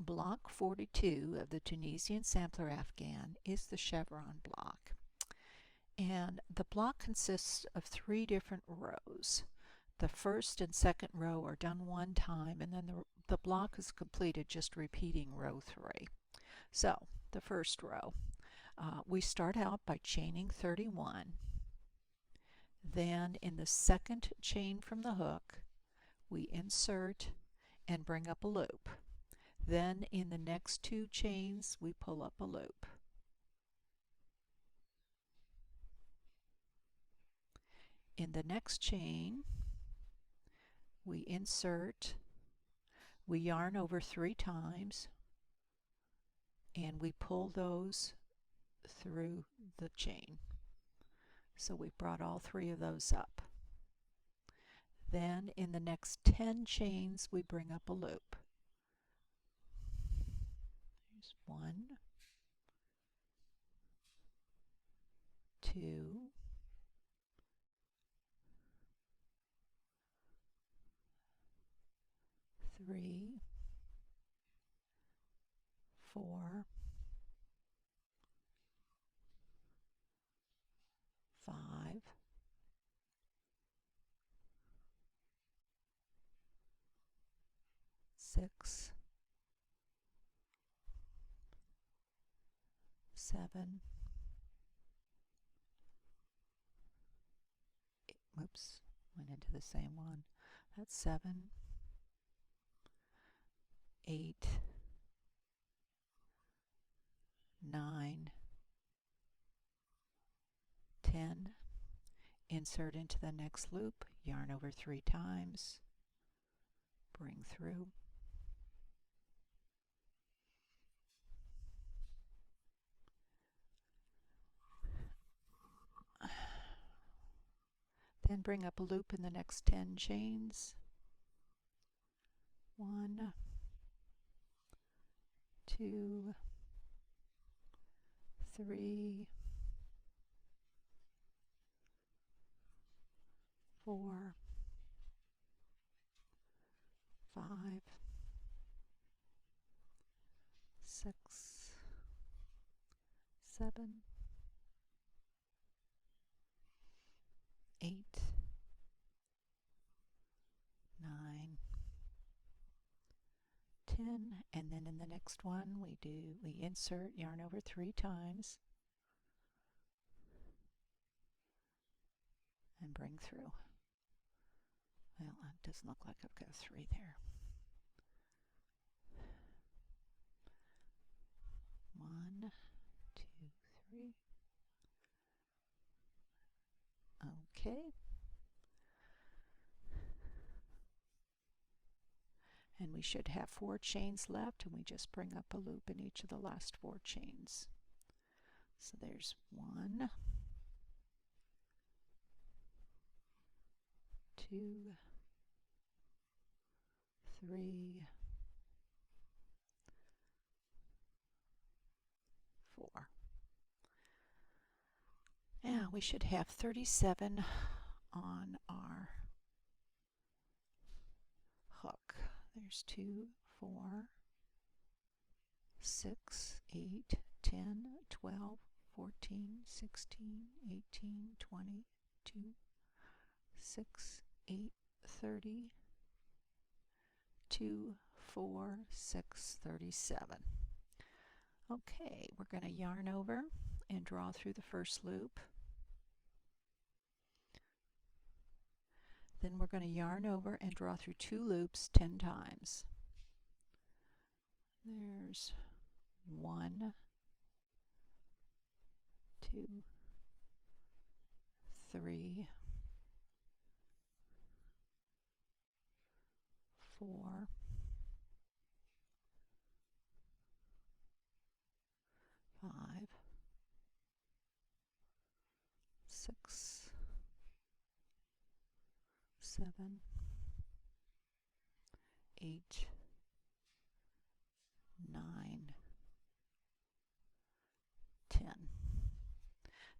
Block 42 of the Tunisian sampler Afghan is the chevron block. And the block consists of 3 different rows. The first and second row are done one time, and then the block is completed just repeating row 3. So, the first row, we start out by chaining 31. Then in the second chain from the hook, we insert and bring up a loop. Then in the next 2 chains, we pull up a loop. In the next chain, we insert, we yarn over 3 times, and we pull those through the chain. So we brought all 3 of those up. Then in the next 10 chains, we bring up a loop. There's 1, 2, 3, 4, 5, 6, 7, whoops, went into the same one. That's 7, 8, 9, 10. Insert into the next loop, yarn over 3 times, bring through. Then bring up a loop in the next 10 chains. 1, 2, 3, 4, 5, 6, 7, 8, 9, 10, and then in the next one we insert, yarn over 3 times, and bring through. Well, it doesn't look like I've got 3 there. 1, 2, 3. Okay. And we should have 4 chains left, and we just bring up a loop in each of the last 4 chains. So there's 1, 2, 3, 4. Now we should have 37 on our hook. There's 2, 4, 6, 8, 10, 12, 14, 16, 18, 20, 2, 6, 8, 30, 2, 4, 6, 37. Okay, we're going to yarn over and draw through the first loop. Then we're going to yarn over and draw through 2 loops 10 times. There's 1, 2, 3, 4, 5, 6, 7, 8, 9, 10.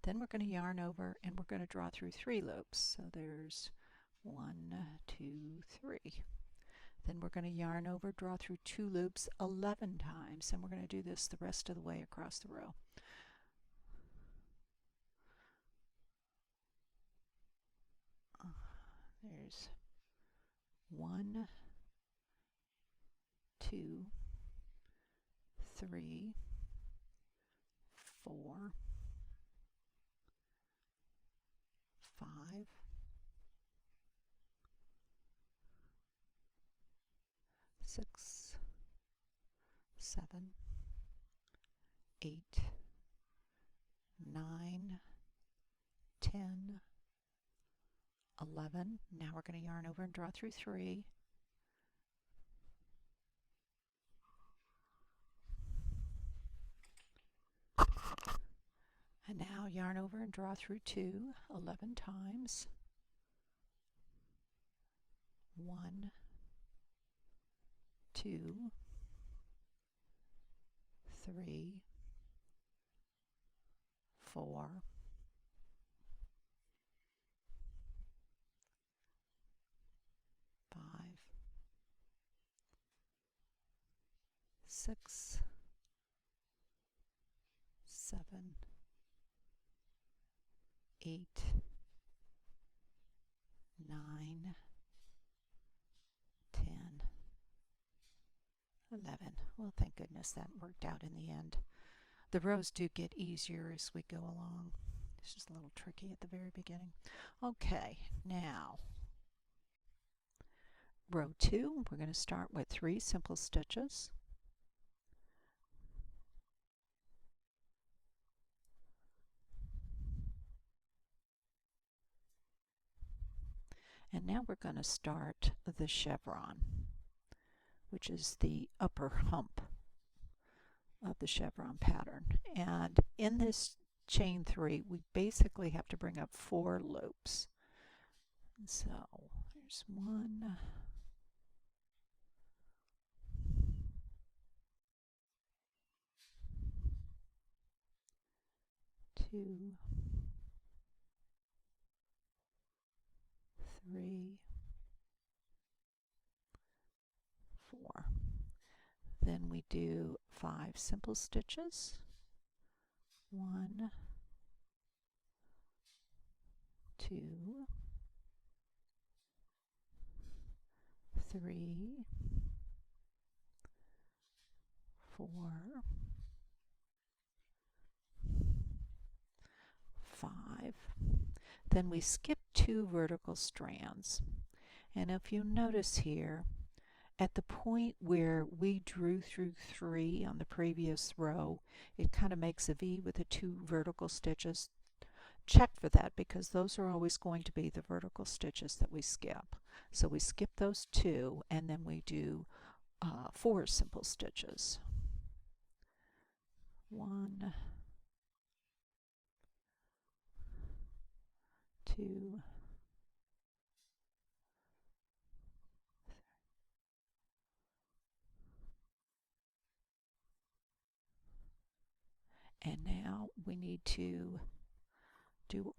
Then we're going to yarn over and we're going to draw through 3 loops. So there's 1, 2, 3. Then we're going to yarn over, draw through 2 loops 11 times, and we're going to do this the rest of the way across the row. There's 1, 2, 3, 4, 5, 6, 7, 8, 9, 10, 11. Now we're going to yarn over and draw through 3. And now yarn over and draw through 2, 11 times. 1, 2, 3, 4, 5, 6, 7, 8, 9, 10, 11. Well, thank goodness that worked out in the end. The rows do get easier as we go along. It's just a little tricky at the very beginning. Okay, now row 2, we're going to start with 3 simple stitches. And now we're going to start the chevron, which is the upper hump of the chevron pattern. And in this chain 3, we basically have to bring up 4 loops. So there's 1, 2, 3, 4. Then we do 5 simple stitches. 1, 2, 3, 4, 5. Then we skip 2 vertical strands. And if you notice here, at the point where we drew through 3 on the previous row, it kind of makes a V with the 2 vertical stitches. Check for that, because those are always going to be the vertical stitches that we skip. So we skip those 2, and then we do 4 simple stitches. 1, 2, 3. And now we need to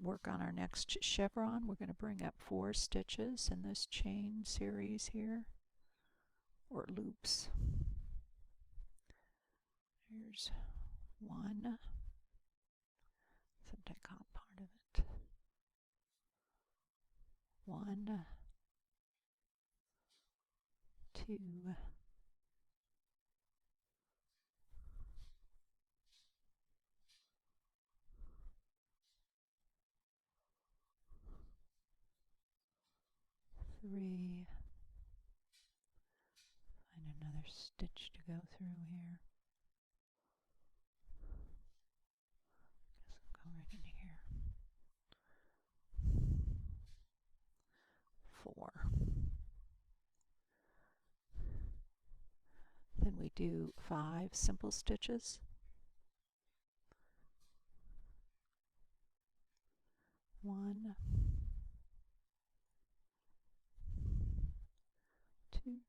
work on our next chevron. We're going to bring up 4 stitches in this chain series here, or loops. Here's 1. Except I caught part of it. 1, 2, 3. Find another stitch to go through here. Guess I'll go right in here. 4. Then we do 5 simple stitches. 1, 2,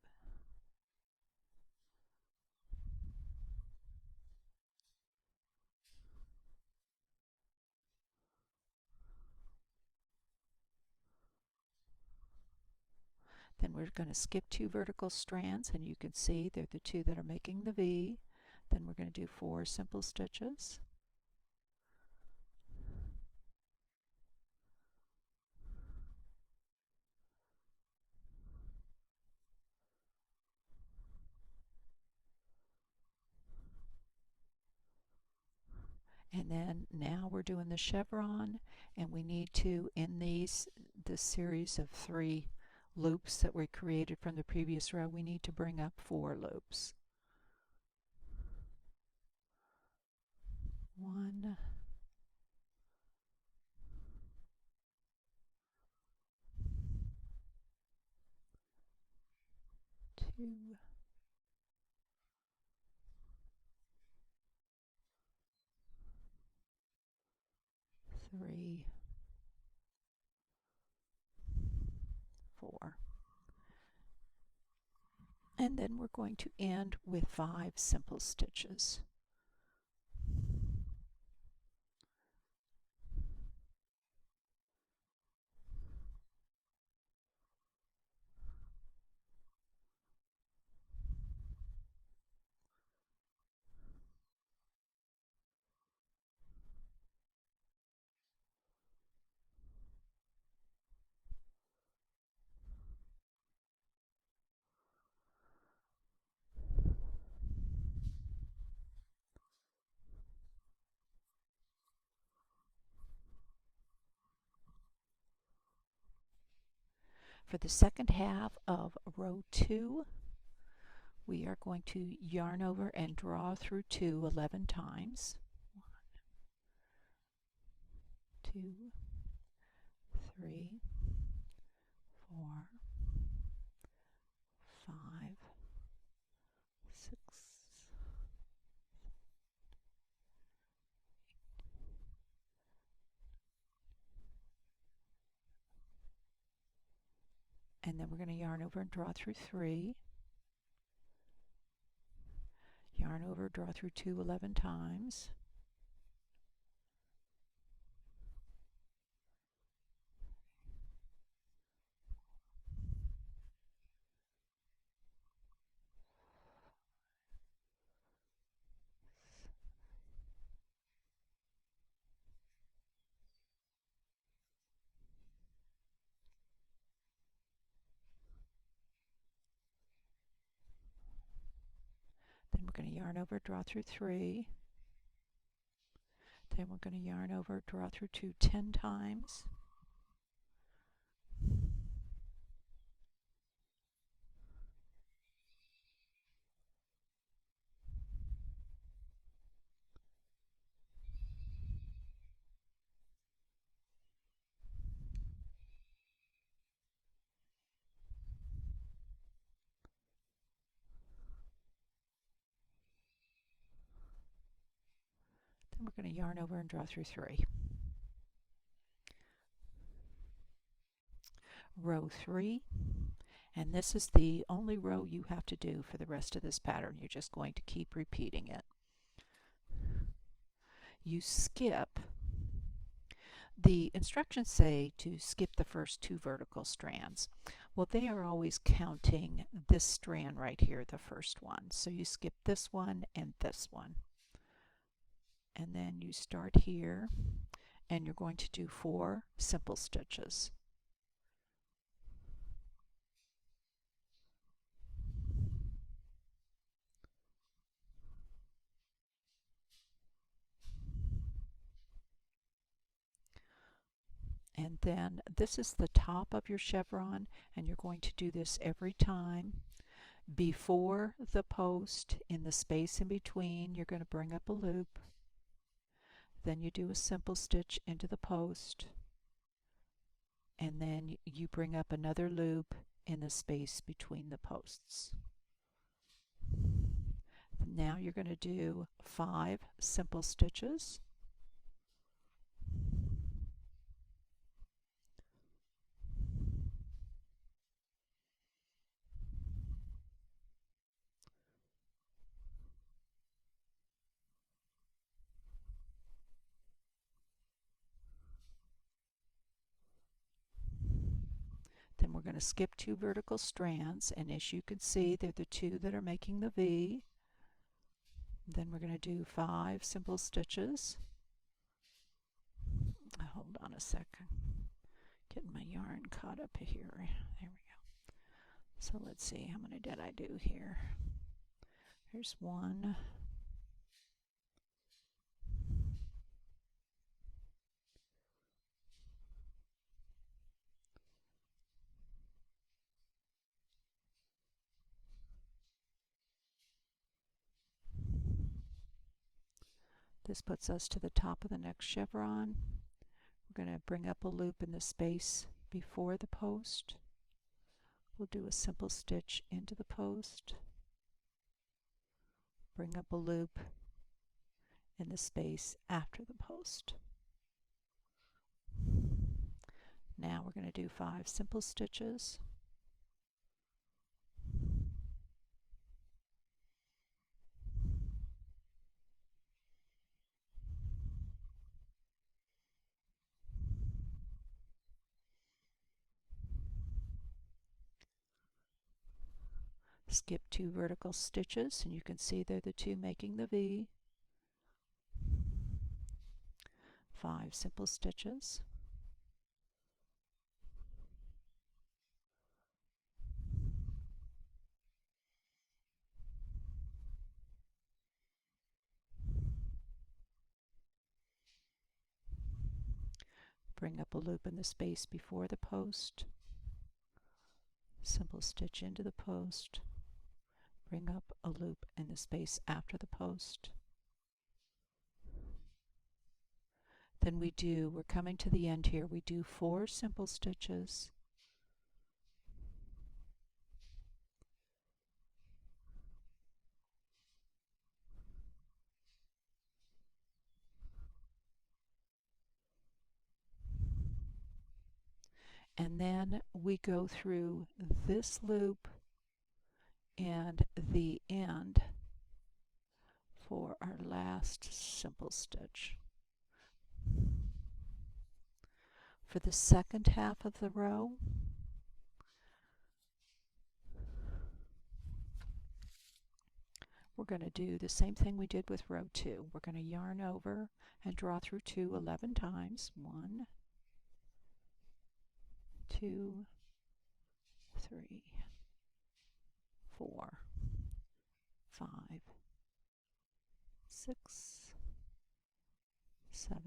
Then we're going to skip 2 vertical strands, and you can see they're the 2 that are making the V. Then we're going to do 4 simple stitches. And then now we're doing the chevron, and we need to, in this series of 3 loops that we created from the previous row, we need to bring up 4 loops. 1, 2, 3, 4. And then we're going to end with 5 simple stitches. For the second half of row 2, we are going to yarn over and draw through 2 11 times. 1, 2, 3, 4, 5, 6, and then we're going to yarn over and draw through 3. Yarn over, draw through 2 11 times. Then we're going to yarn over, draw through 3. Then we're going to yarn over, draw through 2 10 times. Then we're going to yarn over and draw through 3. Row 3, and this is the only row you have to do for the rest of this pattern. You're just going to keep repeating it. You skip. The instructions say to skip the first 2 vertical strands. Well, they are always counting this strand right here, the first one. So you skip this one and this one. And then you start here, and you're going to do 4 simple stitches. And then this is the top of your chevron, and you're going to do this every time. Before the post, in the space in between, you're going to bring up a loop. Then you do a simple stitch into the post, and then you bring up another loop in the space between the posts. Now you're going to do 5 simple stitches. Then we're going to skip 2 vertical strands, and as you can see, they're the 2 that are making the V. Then we're going to do 5 simple stitches. Hold on a second. Getting my yarn caught up here. There we go. So let's see, how many did I do here? Here's 1. This puts us to the top of the next chevron. We're going to bring up a loop in the space before the post. We'll do a simple stitch into the post, bring up a loop in the space after the post. Now we're going to do 5 simple stitches. Skip 2 vertical stitches, and you can see they're the 2 making the V. 5 simple stitches. Bring up a loop in the space before the post. Simple stitch into the post. Bring up a loop in the space after the post. Then we're coming to the end here, we do 4 simple stitches. And then we go through this loop and the end for our last simple stitch. For the second half of the row, we're going to do the same thing we did with row 2. We're going to yarn over and draw through 2 11 times. 1, 2, 3, 4, 5, 6, 7,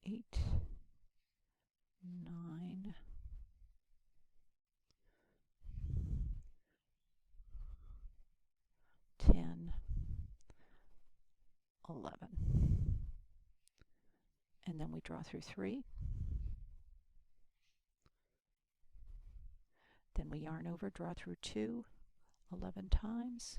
8, 9, 10, 11. And then we draw through 3. Then we yarn over, draw through 2 11 times.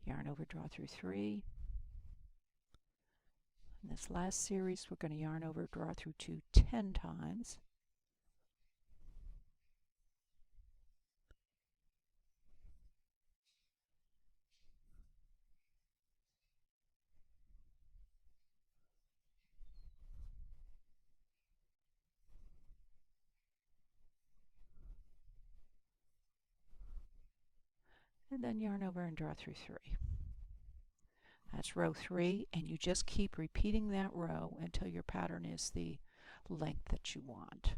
Yarn over, draw through 3. In this last series, we're going to yarn over, draw through 2 10 times. And then yarn over and draw through 3. That's row 3, and you just keep repeating that row until your pattern is the length that you want.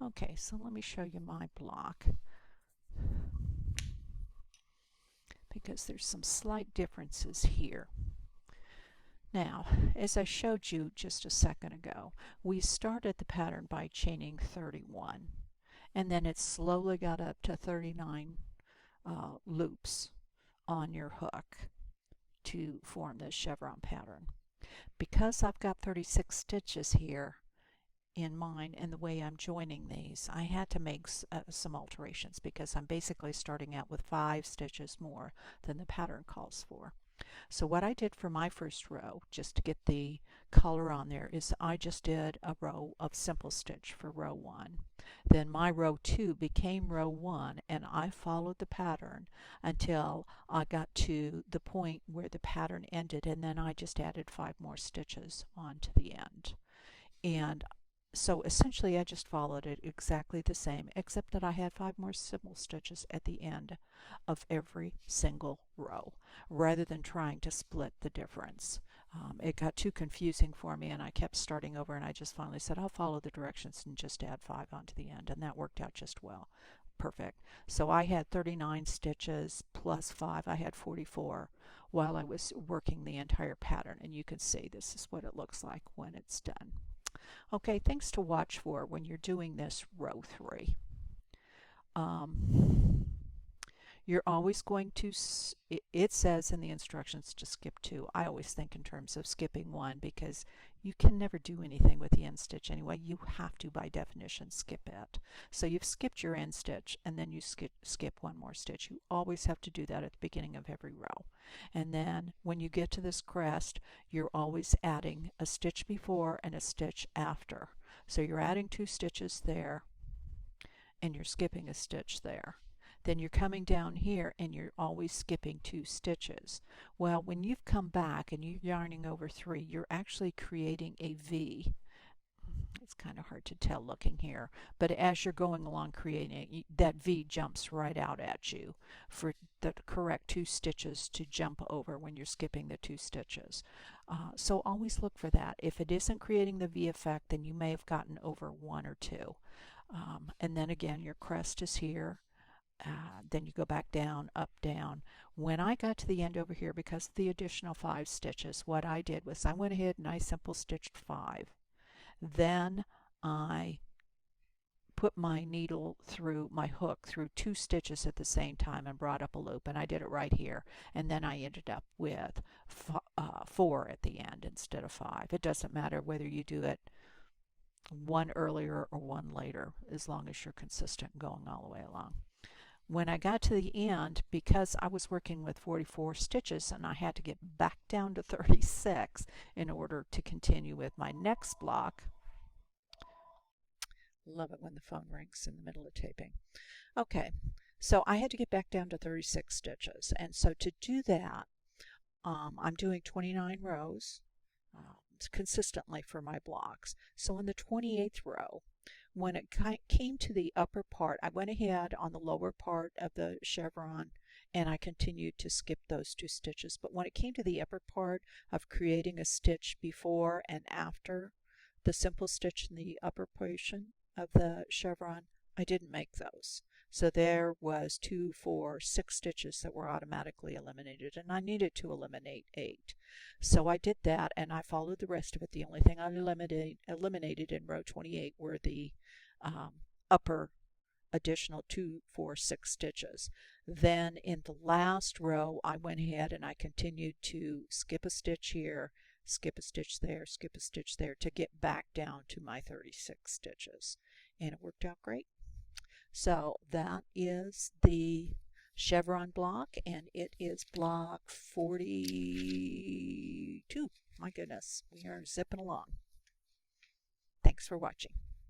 Okay, so let me show you my block, because there's some slight differences here. Now, as I showed you just a second ago, we started the pattern by chaining 31, and then it slowly got up to 39 loops on your hook to form this chevron pattern. Because I've got 36 stitches here, in mind and the way I'm joining these, I had to make some alterations because I'm basically starting out with 5 stitches more than the pattern calls for. So what I did for my first row, just to get the color on there, is I just did a row of simple stitch for row 1. Then my row 2 became row 1, and I followed the pattern until I got to the point where the pattern ended, and then I just added 5 more stitches on to the end. And so essentially I just followed it exactly the same, except that I had 5 more simple stitches at the end of every single row, rather than trying to split the difference. It got too confusing for me, and I kept starting over, and I just finally said I'll follow the directions and just add 5 onto the end, and that worked out just well. Perfect. So I had 39 stitches plus 5. I had 44 while I was working the entire pattern, and you can see this is what it looks like when it's done. Okay, things to watch for when you're doing this row 3. You're always going to, it says in the instructions to skip 2. I always think in terms of skipping 1 because you can never do anything with the end stitch anyway. You have to, by definition, skip it. So you've skipped your end stitch and then you skip 1 more stitch. You always have to do that at the beginning of every row. And then when you get to this crest, you're always adding a stitch before and a stitch after. So you're adding 2 stitches there and you're skipping a stitch there. Then you're coming down here and you're always skipping 2 stitches. Well, when you've come back and you're yarning over 3, you're actually creating a V. It's kind of hard to tell looking here, but as you're going along creating it, that V jumps right out at you for the correct 2 stitches to jump over when you're skipping the 2 stitches. So always look for that. If it isn't creating the V effect, then you may have gotten over 1 or 2. And then again, your crest is here. Then you go back down, up, down. When I got to the end over here, because of the additional 5 stitches, what I did was I went ahead and I simple stitched 5. Then I put my needle through my hook through 2 stitches at the same time and brought up a loop, and I did it right here. And then I ended up with 4 at the end instead of 5. It doesn't matter whether you do it 1 earlier or 1 later, as long as you're consistent going all the way along. When I got to the end, because I was working with 44 stitches and I had to get back down to 36 in order to continue with my next block. Love it when the phone rings in the middle of taping. Okay, so I had to get back down to 36 stitches, and so to do that, I'm doing 29 rows consistently for my blocks. So in the 28th row, when it came to the upper part, I went ahead on the lower part of the chevron and I continued to skip those 2 stitches. But when it came to the upper part of creating a stitch before and after the simple stitch in the upper portion of the chevron, I didn't make those. So there was 2, 4, 6 stitches that were automatically eliminated, and I needed to eliminate 8. So I did that, and I followed the rest of it. The only thing I eliminated in row 28 were the upper additional 2, 4, 6 stitches. Then in the last row, I went ahead and I continued to skip a stitch here, skip a stitch there, skip a stitch there to get back down to my 36 stitches. And it worked out great. So that is the chevron block, and it is block 42. My goodness, we are zipping along. Thanks for watching.